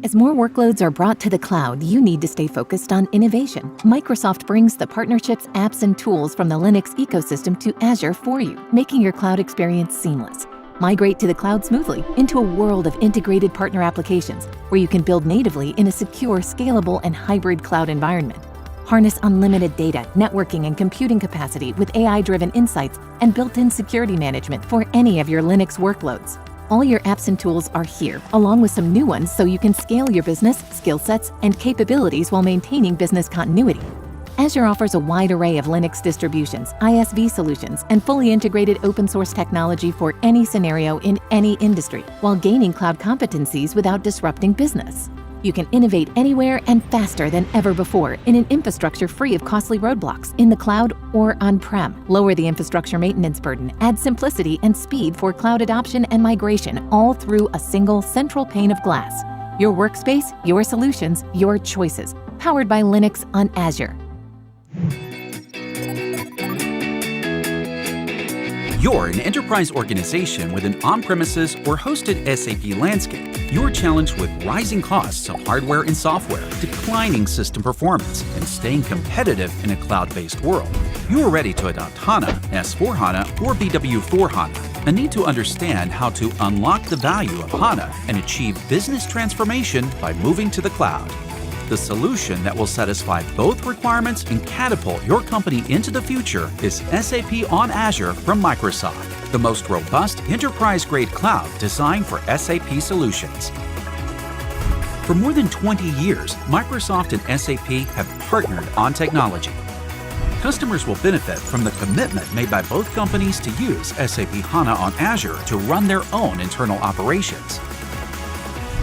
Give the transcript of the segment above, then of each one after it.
As more workloads are brought to the cloud, you need to stay focused on innovation. Microsoft brings the partnerships, apps, and tools from the Linux ecosystem to Azure for you, making your cloud experience seamless. Migrate to the cloud smoothly into a world of integrated partner applications where you can build natively in a secure, scalable, and hybrid cloud environment. Harness unlimited data, networking, and computing capacity with AI-driven insights and built-in security management for any of your Linux workloads. All your apps and tools are here, along with some new ones so you can scale your business, skill sets, and capabilities while maintaining business continuity. Azure offers a wide array of Linux distributions, ISV solutions, and fully integrated open-source technology for any scenario in any industry, while gaining cloud competencies without disrupting business. You can innovate anywhere and faster than ever before in an infrastructure free of costly roadblocks in the cloud or on-prem. Lower the infrastructure maintenance burden, add simplicity and speed for cloud adoption and migration, all through a single central pane of glass. Your workspace, your solutions, your choices. Powered by Linux on Azure. You're an enterprise organization with an on-premises or hosted SAP landscape. You're challenged with rising costs of hardware and software, declining system performance, and staying competitive in a cloud-based world. You're ready to adopt HANA, S/4HANA, or BW4HANA, and need to understand how to unlock the value of HANA and achieve business transformation by moving to the cloud. The solution that will satisfy both requirements and catapult your company into the future is SAP on Azure from Microsoft, the most robust enterprise-grade cloud designed for SAP solutions. For more than 20 years, Microsoft and SAP have partnered on technology. Customers will benefit from the commitment made by both companies to use SAP HANA on Azure to run their own internal operations.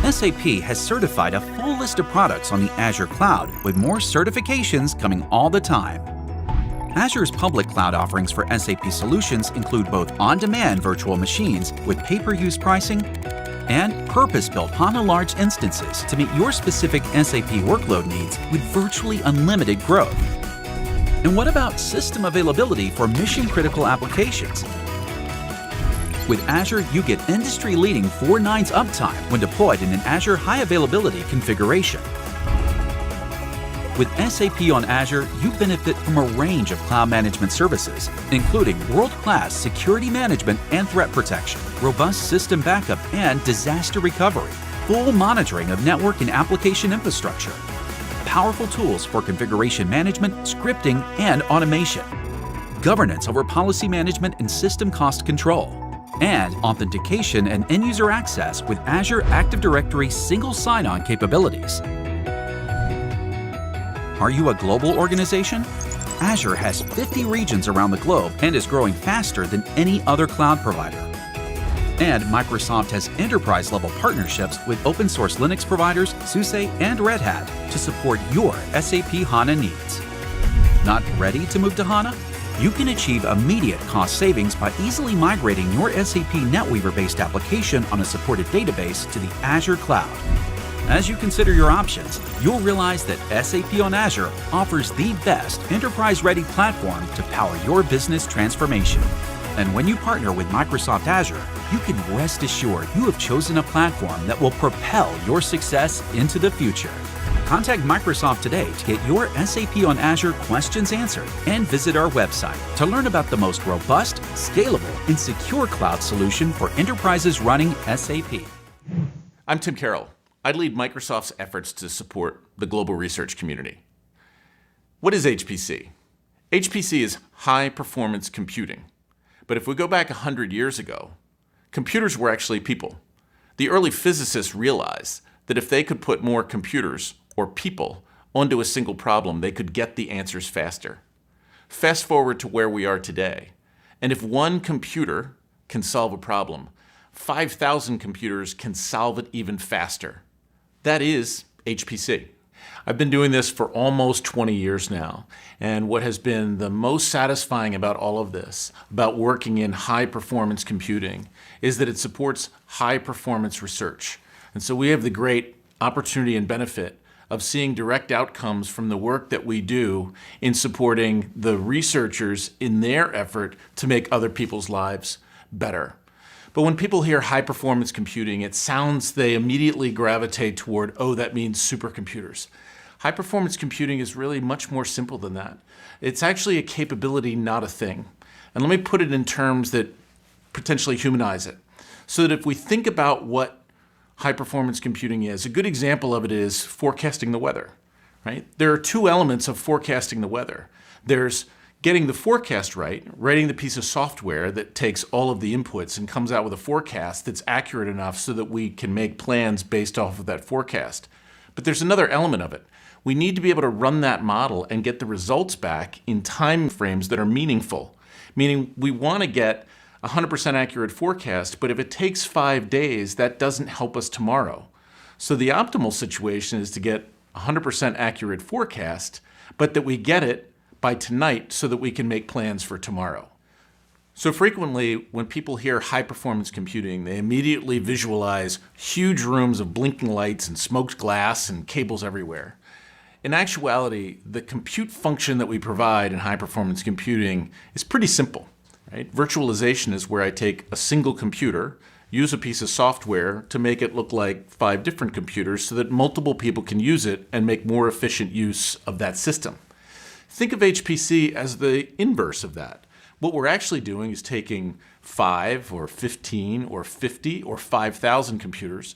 SAP has certified a full list of products on the Azure cloud, with more certifications coming all the time. Azure's public cloud offerings for SAP solutions include both on-demand virtual machines with pay-per-use pricing and purpose-built HANA large instances to meet your specific SAP workload needs with virtually unlimited growth. And what about system availability for mission-critical applications? With Azure, you get industry-leading 4 nines uptime when deployed in an Azure High Availability configuration. With SAP on Azure, you benefit from a range of cloud management services, including world-class security management and threat protection, robust system backup and disaster recovery, full monitoring of network and application infrastructure, powerful tools for configuration management, scripting, and automation, governance over policy management and system cost control, and authentication and end-user access with Azure Active Directory single sign-on capabilities. Are you a global organization? Azure has 50 regions around the globe and is growing faster than any other cloud provider. And Microsoft has enterprise-level partnerships with open-source Linux providers, SUSE and Red Hat to support your SAP HANA needs. Not ready to move to HANA? You can achieve immediate cost savings by easily migrating your SAP NetWeaver-based application on a supported database to the Azure cloud. As you consider your options, you'll realize that SAP on Azure offers the best enterprise-ready platform to power your business transformation. And when you partner with Microsoft Azure, you can rest assured you have chosen a platform that will propel your success into the future. Contact Microsoft today to get your SAP on Azure questions answered and visit our website to learn about the most robust, scalable, and secure cloud solution for enterprises running SAP. I'm Tim Carroll. I lead Microsoft's efforts to support the global research community. What is HPC? HPC is high-performance computing. But if we go back 100 years ago, computers were actually people. The early physicists realized that if they could put more computers or people onto a single problem, they could get the answers faster. Fast forward to where we are today, and if one computer can solve a problem, 5,000 computers can solve it even faster. That is HPC. I've been doing this for almost 20 years now, and what has been the most satisfying about all of this, about working in high-performance computing, is that it supports high-performance research. And so we have the great opportunity and benefit of seeing direct outcomes from the work that we do in supporting the researchers in their effort to make other people's lives better. But when people hear high-performance computing, it sounds they immediately gravitate toward, oh, that means supercomputers. High-performance computing is really much more simple than that. It's actually a capability, not a thing. And let me put it in terms that potentially humanize it. So that if we think about what high-performance computing is, a good example of it is forecasting the weather, right? There are two elements of forecasting the weather. There's getting the forecast right, writing the piece of software that takes all of the inputs and comes out with a forecast that's accurate enough so that we can make plans based off of that forecast. But there's another element of it. We need to be able to run that model and get the results back in time frames that are meaningful. Meaning we want to get 100% accurate forecast, but if it takes 5 days, that doesn't help us tomorrow. So the optimal situation is to get 100% accurate forecast, but that we get it by tonight so that we can make plans for tomorrow. So frequently, when people hear high-performance computing, they immediately visualize huge rooms of blinking lights and smoked glass and cables everywhere. In actuality, the compute function that we provide in high-performance computing is pretty simple. Right? Virtualization is where I take a single computer, use a piece of software to make it look like 5 different computers so that multiple people can use it and make more efficient use of that system. Think of HPC as the inverse of that. What we're actually doing is taking 5 or 15 or 50 or 5,000 computers,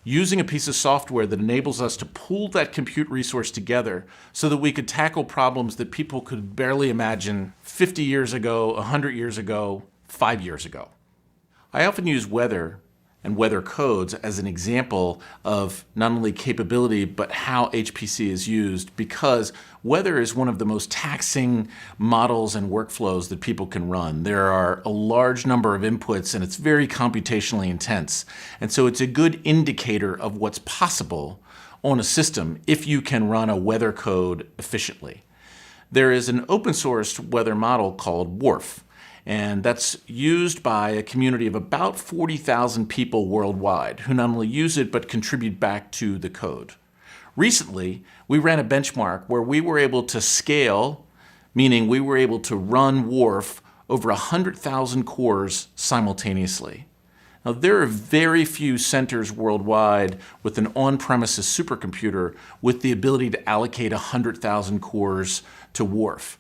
using a piece of software that enables us to pool that compute resource together so that we could tackle problems that people could barely imagine 50 years ago, 100 years ago, 5 years ago. I often use weather and weather codes as an example of not only capability but how HPC is used, because weather is one of the most taxing models and workflows that people can run. There are a large number of inputs and it's very computationally intense. And so it's a good indicator of what's possible on a system if you can run a weather code efficiently. There is an open source weather model called WRF. And that's used by a community of about 40,000 people worldwide who not only use it but contribute back to the code. Recently, we ran a benchmark where we were able to scale, meaning we were able to run WRF over 100,000 cores simultaneously. Now, there are very few centers worldwide with an on-premises supercomputer with the ability to allocate 100,000 cores to WRF.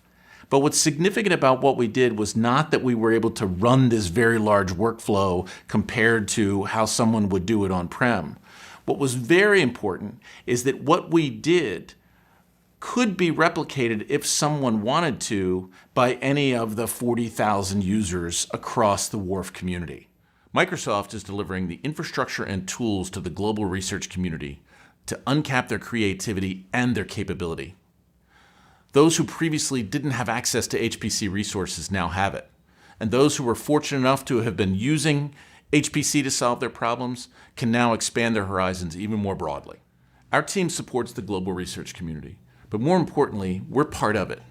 But what's significant about what we did was not that we were able to run this very large workflow compared to how someone would do it on-prem. What was very important is that what we did could be replicated if someone wanted to by any of the 40,000 users across the WRF community. Microsoft is delivering the infrastructure and tools to the global research community to uncap their creativity and their capability. Those who previously didn't have access to HPC resources now have it. And those who were fortunate enough to have been using HPC to solve their problems can now expand their horizons even more broadly. Our team supports the global research community, but more importantly, we're part of it.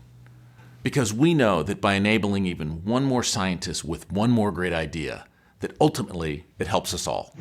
Because we know that by enabling even one more scientist with one more great idea, that ultimately it helps us all.